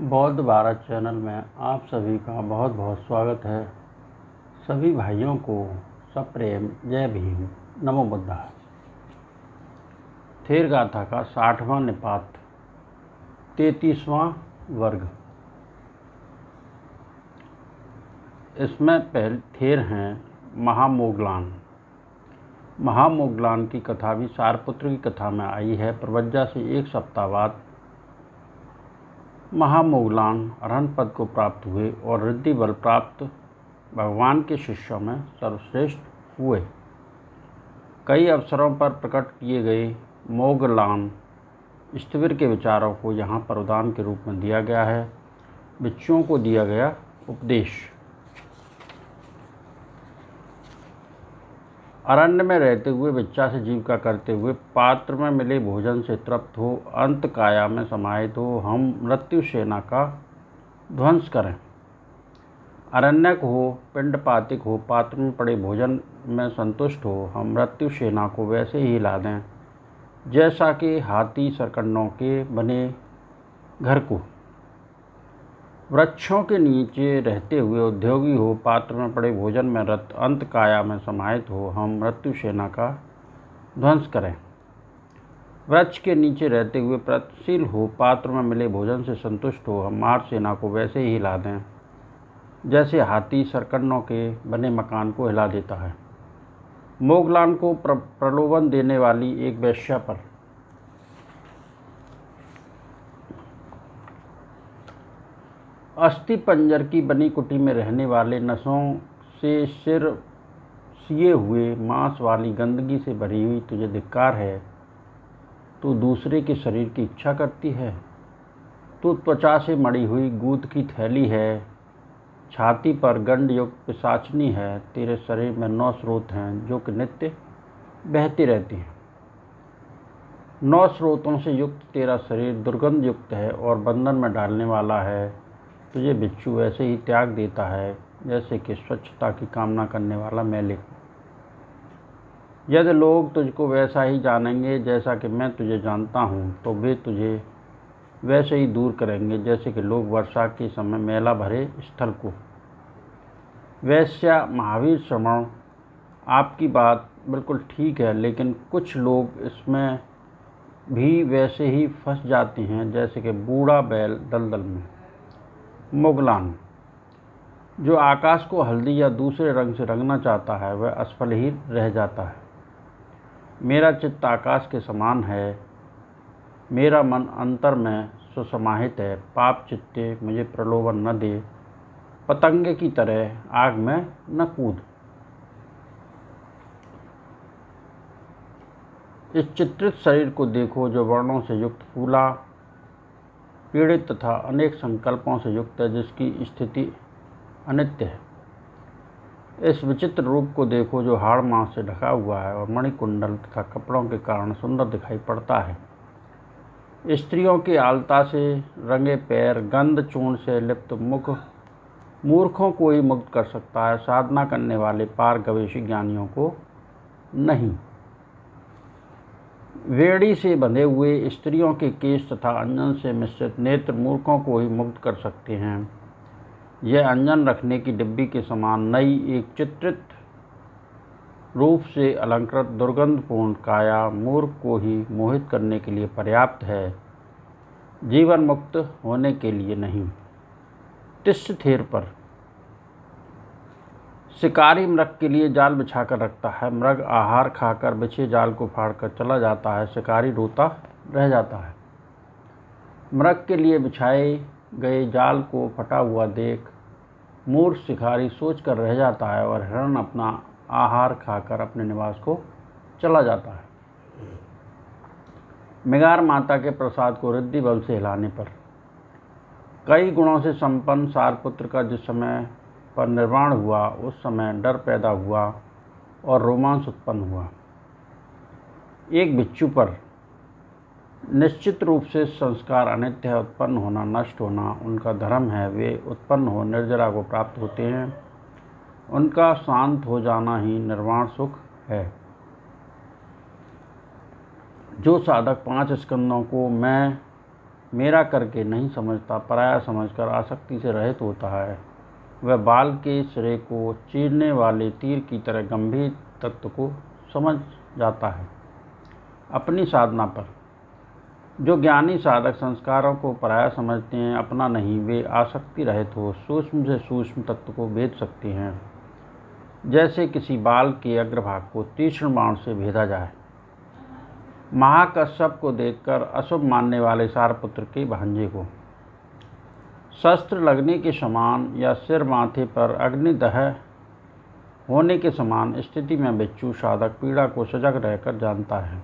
बौद्ध भारत चैनल में आप सभी का बहुत बहुत स्वागत है। सभी भाइयों को सप्रेम जय भीम, नमो बुद्धा। थेर गाथा का 60वां निपात, 33वां वर्ग। इसमें पहले थेर हैं महामोगलान। महामोगलान की कथा भी सारपुत्र की कथा में आई है। प्रवज्जा से एक सप्ताह बाद महामोगलान अरहंत पद को प्राप्त हुए और रिद्धि बल प्राप्त भगवान के शिष्यों में सर्वश्रेष्ठ हुए। कई अवसरों पर प्रकट किए गए मोगलान स्थविर के विचारों को यहाँ पर उदाहरण के रूप में दिया गया है। भिक्षुओं को दिया गया उपदेश। अरण्य में रहते हुए भिक्षा से जीविका करते हुए पात्र में मिले भोजन से तृप्त हो अंत काया में समाहित हो हम मृत्यु सेना का ध्वंस करें। अरण्यक हो, पिंडपातिक हो, पात्र में पड़े भोजन में संतुष्ट हो, हम मृत्यु सेना को वैसे ही हिला दें जैसा कि हाथी सरकंडों के बने घर को। वृक्षों के नीचे रहते हुए उद्योगी हो, पात्र में पड़े भोजन में रत, अंत काया में समाहित हो, हम मृत्यु सेना का ध्वंस करें। वृक्ष के नीचे रहते हुए प्रगतिशील हो, पात्र में मिले भोजन से संतुष्ट हो, हम मार सेना को वैसे ही हिला दें जैसे हाथी सरकंडों के बने मकान को हिला देता है। मोगलान को प्रलोभन देने वाली एक वेश्या पर अस्थि पंजर की बनी कुटी में रहने वाले नसों से सिर सिए हुए मांस वाली गंदगी से भरी हुई तुझे धिक्कार है। तू दूसरे के शरीर की इच्छा करती है। तू त्वचा से मड़ी हुई गूद की थैली है। छाती पर गंड युक्त पिशाचनी है। तेरे शरीर में 9 स्रोत हैं जो कि नित्य बहती रहती हैं। 9 स्रोतों से युक्त तेरा शरीर दुर्गंध युक्त है और बंधन में डालने वाला है। तुझे भिक्षु वैसे ही त्याग देता है जैसे कि स्वच्छता की कामना करने वाला मैले को। यदि लोग तुझको वैसा ही जानेंगे जैसा कि मैं तुझे जानता हूँ तो वे तुझे वैसे ही दूर करेंगे जैसे कि लोग वर्षा के समय मैला भरे स्थल को। वैश्या महावीर श्रवण, आपकी बात बिल्कुल ठीक है, लेकिन कुछ लोग इसमें भी वैसे ही फंस जाते हैं जैसे कि बूढ़ा बैल दलदल में। मोगलान, जो आकाश को हल्दी या दूसरे रंग से रंगना चाहता है वह असफल ही रह जाता है। मेरा चित्त आकाश के समान है। मेरा मन अंतर में सुसमाहित है। पाप चित्ते मुझे प्रलोभन न दे। पतंगे की तरह आग में न कूद। इस चित्रित शरीर को देखो जो वर्णों से युक्त, फूला, पीड़ित तथा अनेक संकल्पों से युक्त है, जिसकी स्थिति अनित्य है। इस विचित्र रूप को देखो जो हाड़ मांस से ढका हुआ है और मणिकुंडल तथा कपड़ों के कारण सुंदर दिखाई पड़ता है। स्त्रियों की आलता से रंगे पैर, गंध चूर्ण से लिप्त मुख मूर्खों को ही मुक्त कर सकता है, साधना करने वाले पारगवेशी ज्ञानियों को नहीं। वेड़ी से बंधे हुए स्त्रियों के केश तथा अंजन से मिश्रित नेत्र मूर्खों को ही मुक्त कर सकते हैं। यह अंजन रखने की डिब्बी के समान नई एक चित्रित रूप से अलंकृत दुर्गंधपूर्ण काया मूर्ख को ही मोहित करने के लिए पर्याप्त है, जीवन मुक्त होने के लिए नहीं। तिष्ठ थेर पर शिकारी मृग के लिए जाल बिछाकर रखता है। मृग आहार खाकर बिछे जाल को फाड़कर चला जाता है। शिकारी रोता रह जाता है। मृग के लिए बिछाए गए जाल को फटा हुआ देख मूर्ख शिकारी सोच कर रह जाता है और हिरण अपना आहार खाकर अपने निवास को चला जाता है। मिगार माता के प्रसाद को रिद्धि बल से हिलाने पर कई गुणों से संपन्न सारपुत्र का जिस समय पर निर्वाण हुआ उस समय डर पैदा हुआ और रोमांस उत्पन्न हुआ। एक भिक्षु पर निश्चित रूप से संस्कार अनित्य है। उत्पन्न होना, नष्ट होना उनका धर्म है। वे उत्पन्न हो निर्जरा को प्राप्त होते हैं। उनका शांत हो जाना ही निर्वाण सुख है। जो साधक 5 स्कंदों को मैं मेरा करके नहीं समझता, पराया समझकर आसक्ति से रहित होता है, वह बाल के सिरे को चीरने वाले तीर की तरह गंभीर तत्व को समझ जाता है। अपनी साधना पर जो ज्ञानी साधक संस्कारों को पराया समझते हैं, अपना नहीं, वे आसक्ति रहित हो सूक्ष्म से सूक्ष्म तत्व को भेद सकते हैं, जैसे किसी बाल के अग्रभाग को तीक्ष्ण बाण से भेदा जाए। महाकश्यप को देखकर अशुभ मानने वाले सारपुत्र के भांजे को शस्त्र लगने के समान या सिर माथे पर अग्निदह होने के समान स्थिति में बिच्छू साधक पीड़ा को सजग रहकर जानता है,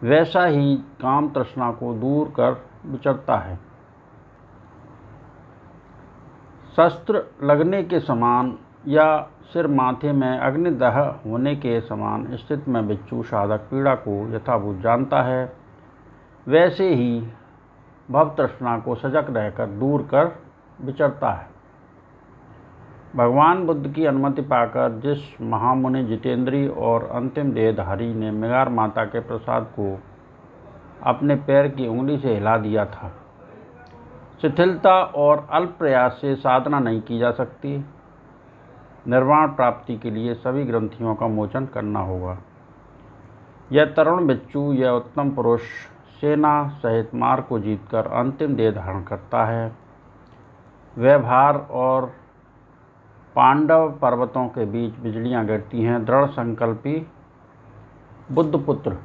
वैसा ही काम तृष्णा को दूर कर विचरता है। शस्त्र लगने के समान या सिर माथे में अग्निदह होने के समान स्थिति में बिच्छू साधक पीड़ा को यथाभूत जानता है, वैसे ही भव तृष्णा को सजग रहकर दूर कर विचरता है। भगवान बुद्ध की अनुमति पाकर जिस महामुनि जितेंद्रीय और अंतिम देहधारी ने मृगार माता के प्रसाद को अपने पैर की उंगली से हिला दिया था, शिथिलता और अल्प प्रयास से साधना नहीं की जा सकती। निर्वाण प्राप्ति के लिए सभी ग्रंथियों का मोचन करना होगा। यह तरुण बिच्छू, यह उत्तम पुरुष सेना सहित मार्ग को जीतकर अंतिम देह धारण करता है। व्यवहार और पांडव पर्वतों के बीच बिजलियां गिरती हैं। दृढ़ संकल्पी बुद्धपुत्र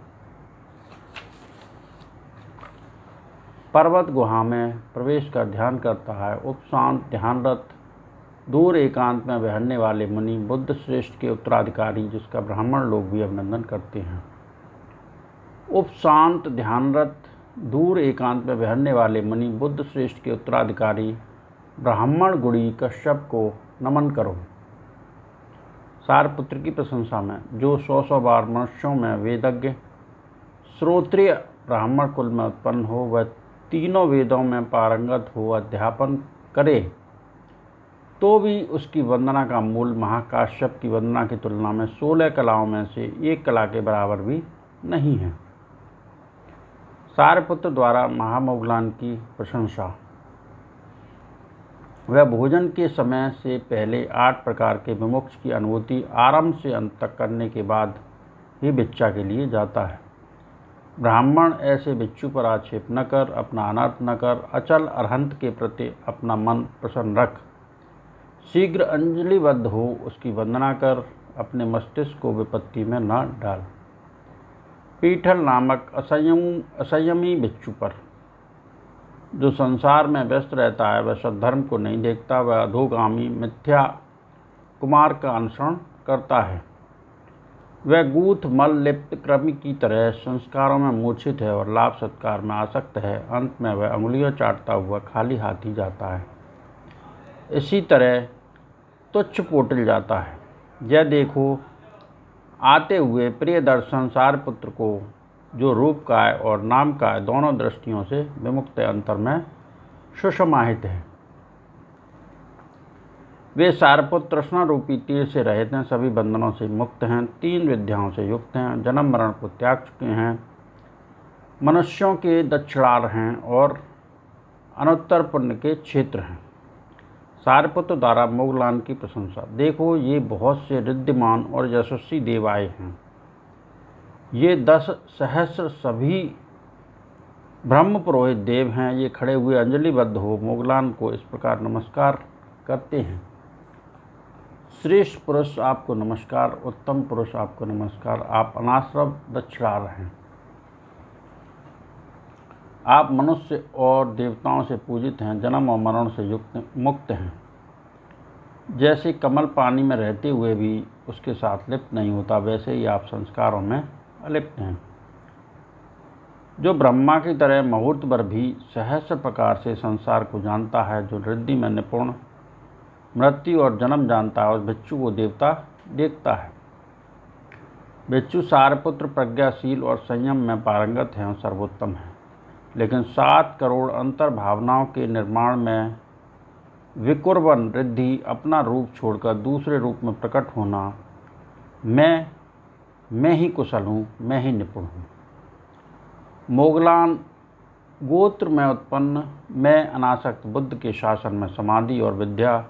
पर्वत गुहा में प्रवेश कर ध्यान करता है। उपशांत ध्यानरत दूर एकांत में बहरने वाले मुनि बुद्ध श्रेष्ठ के उत्तराधिकारी, जिसका ब्राह्मण लोग भी अभिनंदन करते हैं। उपशांत ध्यानरत दूर एकांत में बहरने वाले मुनि बुद्ध श्रेष्ठ के उत्तराधिकारी ब्राह्मण गुणी कश्यप को नमन करो। सारपुत्र की प्रशंसा में जो 100 बार मनुष्यों में वेदज्ञ श्रोत्रिय ब्राह्मण कुल में उत्पन्न हो, वह तीनों वेदों में पारंगत हो, अध्यापन करे तो भी उसकी वंदना का मूल महाकाश्यप की वंदना की तुलना में 16 कलाओं में से एक कला के बराबर भी नहीं है। सारपुत्र द्वारा महामोगलान की प्रशंसा। वह भोजन के समय से पहले 8 प्रकार के विमोक्ष की अनुभूति आरंभ से अंत तक करने के बाद ही भिक्षा के लिए जाता है। ब्राह्मण ऐसे भिक्षु पर आक्षेप न कर, अपना अनर्थ न कर, अचल अरहंत के प्रति अपना मन प्रसन्न रख, शीघ्र अंजलिबद्ध हो, उसकी वंदना कर, अपने मस्तिष्क को विपत्ति में न डाल। पीठल नामक असंयमी भिक्षु पर जो संसार में व्यस्त रहता है, वह सद्धर्म को नहीं देखता, वह अधोगामी मिथ्या कुमार का अनुसरण करता है। वह गूथ मल लिप्त कृमि की तरह संस्कारों में मूर्छित है और लाभ सत्कार में आसक्त है। अंत में वह अंगुलियां चाटता हुआ खाली हाथ ही जाता है। इसी तरह तुच्छ पोटिल जाता है। यह देखो आते हुए प्रिय दर्शन सारपुत्र को, जो रूप काय और नाम काय दोनों दृष्टियों से विमुक्त अंतर में सुसमाहित है। वे सारपुत्र तृष्णा रूपी तीर से रहित हैं, सभी बंधनों से मुक्त हैं, 3 विद्याओं से युक्त हैं, जन्म मरण को त्याग चुके हैं, मनुष्यों के दक्षिणार्ह हैं और अनुत्तर पुण्य के क्षेत्र हैं। सारपुत्र द्वारा मोगलान की प्रशंसा। देखो, ये बहुत से रिद्धिमान और यशस्वी देव आए हैं। ये 10 सहस्र सभी ब्रह्म पुरोहित देव हैं। ये खड़े हुए अंजलिबद्ध हो मोगलान को इस प्रकार नमस्कार करते हैं। श्रेष्ठ पुरुष आपको नमस्कार, उत्तम पुरुष आपको नमस्कार, आप अनाश्रव दक्षिणार्ह हैं। आप मनुष्य और देवताओं से पूजित हैं, जन्म और मरण से मुक्त हैं। जैसे कमल पानी में रहते हुए भी उसके साथ लिप्त नहीं होता, वैसे ही आप संस्कारों में अलिप्त हैं। जो ब्रह्मा की तरह मुहूर्त भर भी सहस्र प्रकार से संसार को जानता है, जो रिद्धि में निपुण, मृत्यु और जन्म जानता है, उस भिक्षु को देवता देखता है। भिक्षु सारपुत्र प्रज्ञाशील और संयम में पारंगत हैं और सर्वोत्तम है, लेकिन 7 करोड़ अंतर भावनाओं के निर्माण में विकुर्बन रिद्धि, अपना रूप छोड़कर दूसरे रूप में प्रकट होना, मैं ही कुशल हूँ, मैं ही निपुण हूँ। मोगलान गोत्र में उत्पन्न मैं अनासक्त बुद्ध के शासन में समाधि और विद्या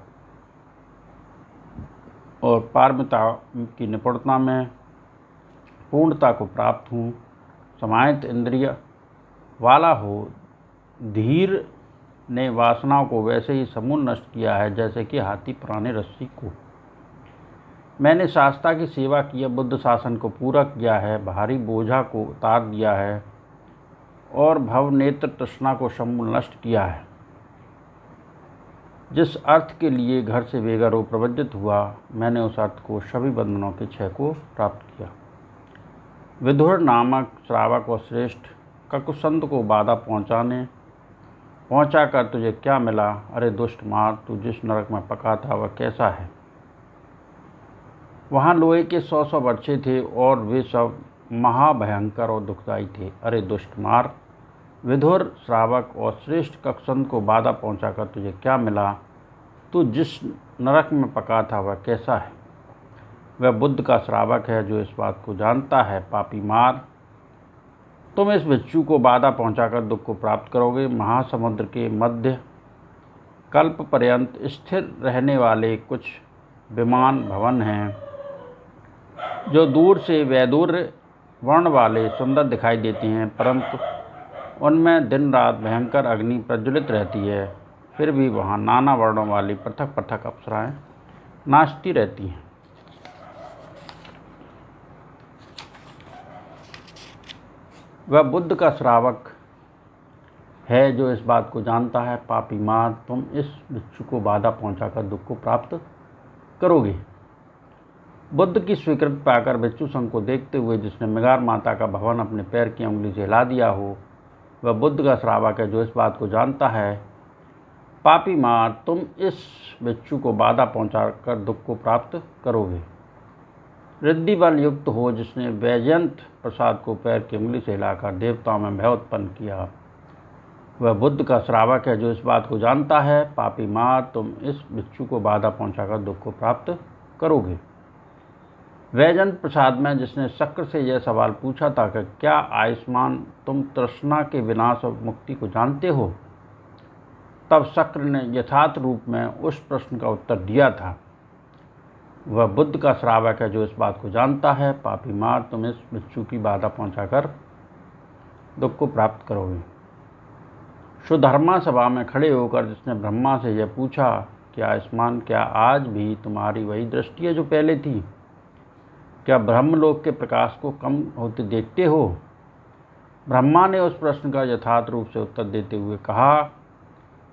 और पारमिता की निपुणता में पूर्णता को प्राप्त हूँ। समाहित इंद्रिय वाला हो। धीर ने वासनाओं को वैसे ही समूल नष्ट किया है जैसे कि हाथी पुराने रस्सी को। मैंने शास्त्रा की सेवा की है, बुद्ध शासन को पूरा किया है, भारी बोझा को उतार दिया है और भव नेत्र तृष्णा को समूल नष्ट किया है। जिस अर्थ के लिए घर से बेघर हो प्रवज्जित हुआ, मैंने उस अर्थ को सभी बंधनों के क्षय को प्राप्त किया। विदुर नामक श्रावक और श्रेष्ठ ककुसंत को बाधा पहुंचा कर तुझे क्या मिला? अरे दुष्ट मार, तू जिस नरक में पका था वह कैसा है? वहाँ लोहे के 100 बर्छे थे और वे सब महाभयंकर और दुखदायी थे। अरे दुष्ट मार, विधुर श्रावक और श्रेष्ठ ककुसंत को बाधा पहुंचाकर तुझे क्या मिला? तू जिस नरक में पका था वह कैसा है? वह बुद्ध का श्रावक है जो इस बात को जानता है। पापी मार, तुम इस भिक्षु को बाधा पहुंचाकर दुख को प्राप्त करोगे। महासमुद्र के मध्य कल्प पर्यंत स्थिर रहने वाले कुछ विमान भवन हैं जो दूर से वैदूर्य वर्ण वाले सुंदर दिखाई देते हैं, परंतु उनमें दिन रात भयंकर अग्नि प्रज्वलित रहती है। फिर भी वहाँ नाना वर्णों वाली पृथक पृथक अप्सराएं नाचती रहती हैं। वह बुद्ध का श्रावक है जो इस बात को जानता है। पापी मार, तुम इस भिक्षु को बाधा पहुंचाकर दुख को प्राप्त करोगे। बुद्ध की स्वीकृति पाकर भिक्षु संघ को देखते हुए जिसने मृगार माता का भवन अपने पैर की उंगली से हिला दिया हो, वह बुद्ध का श्रावक है जो इस बात को जानता है। पापी मार, तुम इस भिक्षु को बाधा पहुंचाकर दुख को प्राप्त करोगे। रिद्धि बल युक्त हो जिसने वैजयंत प्रसाद को पैर की उंगली से हिलाकर देवताओं में भय उत्पन्न किया, वह बुद्ध का श्रावक है जो इस बात को जानता है। पापी मार, तुम इस भिक्षु को बाधा पहुंचाकर दुख को प्राप्त करोगे। वैजयंत प्रसाद में जिसने शक्र से यह सवाल पूछा था कि क्या आयुष्मान तुम तृष्णा के विनाश और मुक्ति को जानते हो, तब शक्र ने यथार्थ रूप में उस प्रश्न का उत्तर दिया था। वह बुद्ध का श्रावक है जो इस बात को जानता है। पापी मार, तुम इस भिक्षु की बाधा पहुंचाकर दुख को प्राप्त करोगे। सुधर्मा सभा में खड़े होकर जिसने ब्रह्मा से यह पूछा कि आयुष्मान, क्या आज भी तुम्हारी वही दृष्टि है जो पहले थी? क्या ब्रह्मलोक के प्रकाश को कम होते देखते हो? ब्रह्मा ने उस प्रश्न का यथार्थ रूप से उत्तर देते हुए कहा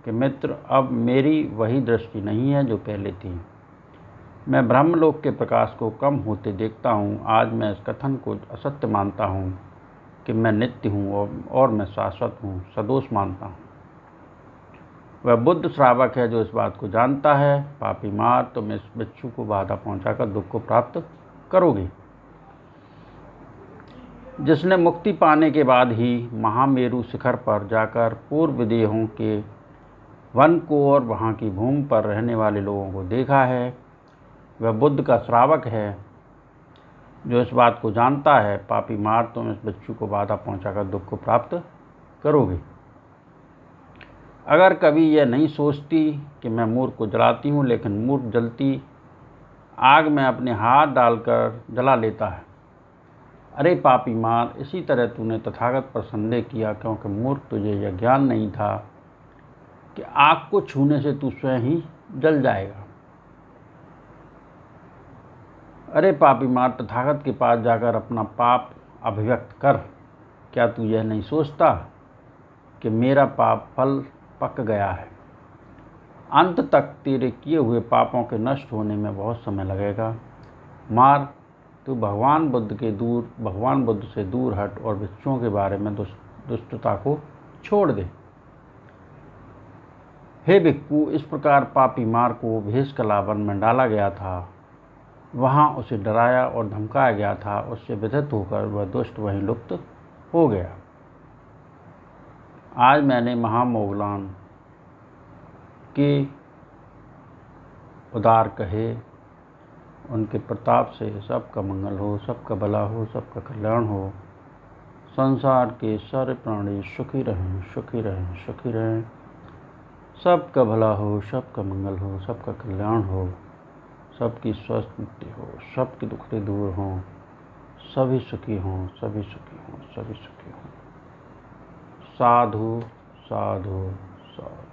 कि मित्र, अब मेरी वही दृष्टि नहीं है जो पहले थी। मैं ब्रह्मलोक के प्रकाश को कम होते देखता हूँ। आज मैं इस कथन को असत्य मानता हूँ कि मैं नित्य हूँ और मैं शाश्वत हूँ, सदोष मानता हूँ। वह बुद्ध श्रावक है जो इस बात को जानता है। पापी मार, तुम इस भिक्षु को बाधा पहुंचाकर दुख को प्राप्त करोगे। जिसने मुक्ति पाने के बाद ही महामेरु शिखर पर जाकर पूर्व विदेहों के वन को और वहाँ की भूमि पर रहने वाले लोगों को देखा है, वह बुद्ध का श्रावक है जो इस बात को जानता है। पापी मार, तुम इस भिक्षु को बाधा पहुंचाकर दुख को प्राप्त करोगे। अगर कभी यह नहीं सोचती कि मैं मूर्ख को जलाती हूँ, लेकिन मूर्ख जलती आग में अपने हाथ डालकर जला लेता है। अरे पापी मार, इसी तरह तूने तथागत पर संदेह किया, क्योंकि मूर्ख तुझे यह ज्ञान नहीं था कि आग को छूने से तू स्वयं ही जल जाएगा। अरे पापी मार, तथागत के पास जाकर अपना पाप अभिव्यक्त कर। क्या तू यह नहीं सोचता कि मेरा पाप फल पक गया है? अंत तक तेरे किए हुए पापों के नष्ट होने में बहुत समय लगेगा। मार, तू भगवान बुद्ध से दूर हट और भिक्षुओं के बारे में दुष्टता को छोड़ दे। हे भिक्षु, इस प्रकार पापी मार को भेष कलावन में डाला गया था। वहाँ उसे डराया और धमकाया गया था। उससे विधित होकर वह दुष्ट वहीं लुप्त हो गया। आज मैंने महामोगलान के उदार कहे, उनके प्रताप से सबका मंगल हो, सबका भला हो, सबका कल्याण हो, संसार के सारे प्राणी सुखी रहें, सुखी रहें, सुखी रहें। सबका भला हो, सबका मंगल हो, सबका कल्याण हो, सबकी स्वस्थ हो, सबके दुखड़े दूर हों, सभी सुखी हों, सभी सुखी हों, सभी सुखी हों। साधु साधु साधु।